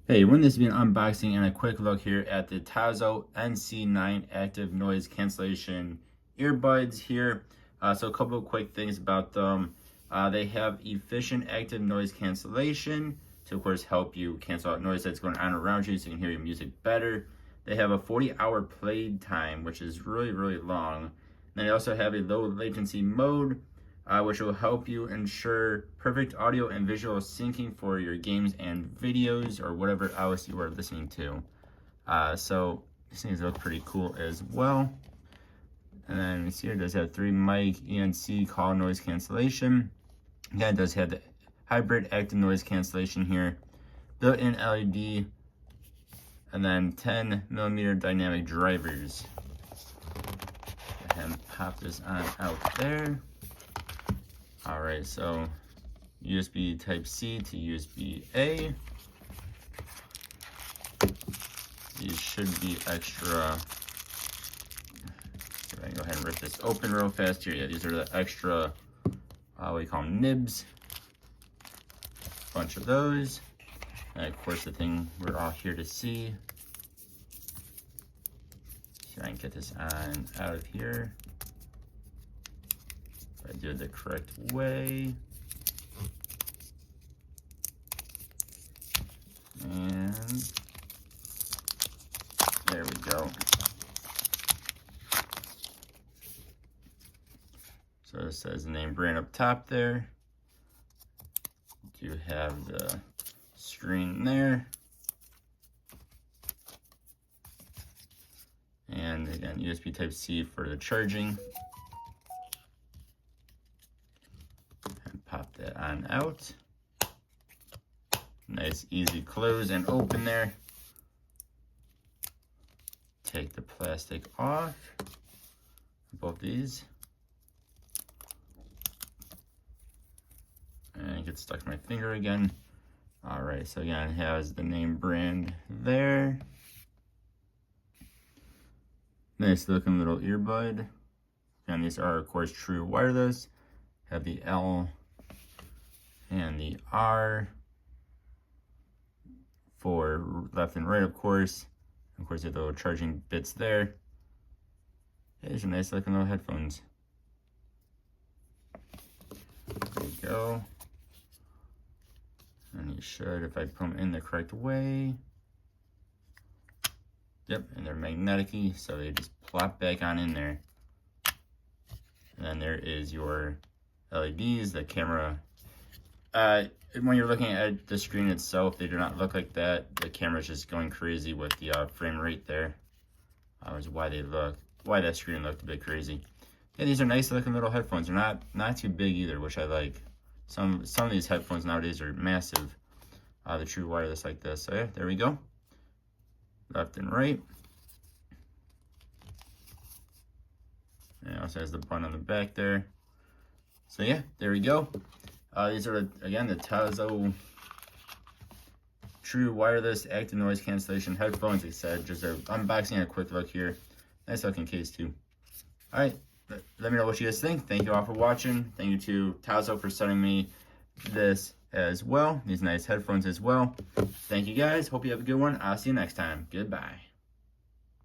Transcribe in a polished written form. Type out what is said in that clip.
Hey, wouldn't this be an unboxing and a quick look here at the Tozo NC9 active noise cancellation earbuds here. So a couple of quick things about them. They have efficient active noise cancellation to, of course, help you cancel out noise that's going on around you so you can hear your music better. They have a 40-hour play time, which is really, really long. And they also have a low latency mode, which will help you ensure perfect audio and visual syncing for your games and videos or whatever else you are listening to. So these things look pretty cool as well. And then we see here it does have 3 mic ENC call noise cancellation. Again, it does have the hybrid active noise cancellation here, built-in LED, and then 10mm dynamic drivers. Go ahead and pop this on out there. All right, so USB Type-C to USB-A. These should be extra. I go ahead and rip this open real fast here. Yeah, these are the extra, what do you call them, nibs. Bunch of those. And of course, the thing we're all here to see. See if I can get this on out of here. If I do it the correct way. And there we go. So it says the name brand up top there. You have the screen there. And again, USB Type-C for the charging. And pop that on out. Nice, easy close and open there. Take the plastic off. Both these. And it gets stuck in my finger again. All right, so again, it has the name brand there. Nice looking little earbud. And these are, of course, true wireless. Have the L and the R for left and right, of course. Of course, you have the little charging bits there. There's a nice looking little headphones. There you go. And you should, if I put them in the correct way. Yep, and they're magnetic-y, so they just plop back on in there. And then there is your LEDs, the camera. When you're looking at the screen itself, they do not look like that. The camera's just going crazy with the frame rate there. Is why that screen looked a bit crazy. Yeah, these are nice looking little headphones. They're not too big either, which I like. Some of these headphones nowadays are massive. The true wireless like this. So yeah, there we go. Left and right. And it also has the button on the back there. So yeah, there we go. These are, again, the Tozo true wireless active noise cancellation headphones. Like I said, just an unboxing and a quick look here. Nice looking case too. All right, let me know what you guys think. Thank you all for watching. Thank you to Tozo for sending me this as well. These nice headphones as well. Thank you guys. Hope you have a good one. I'll see you next time. Goodbye.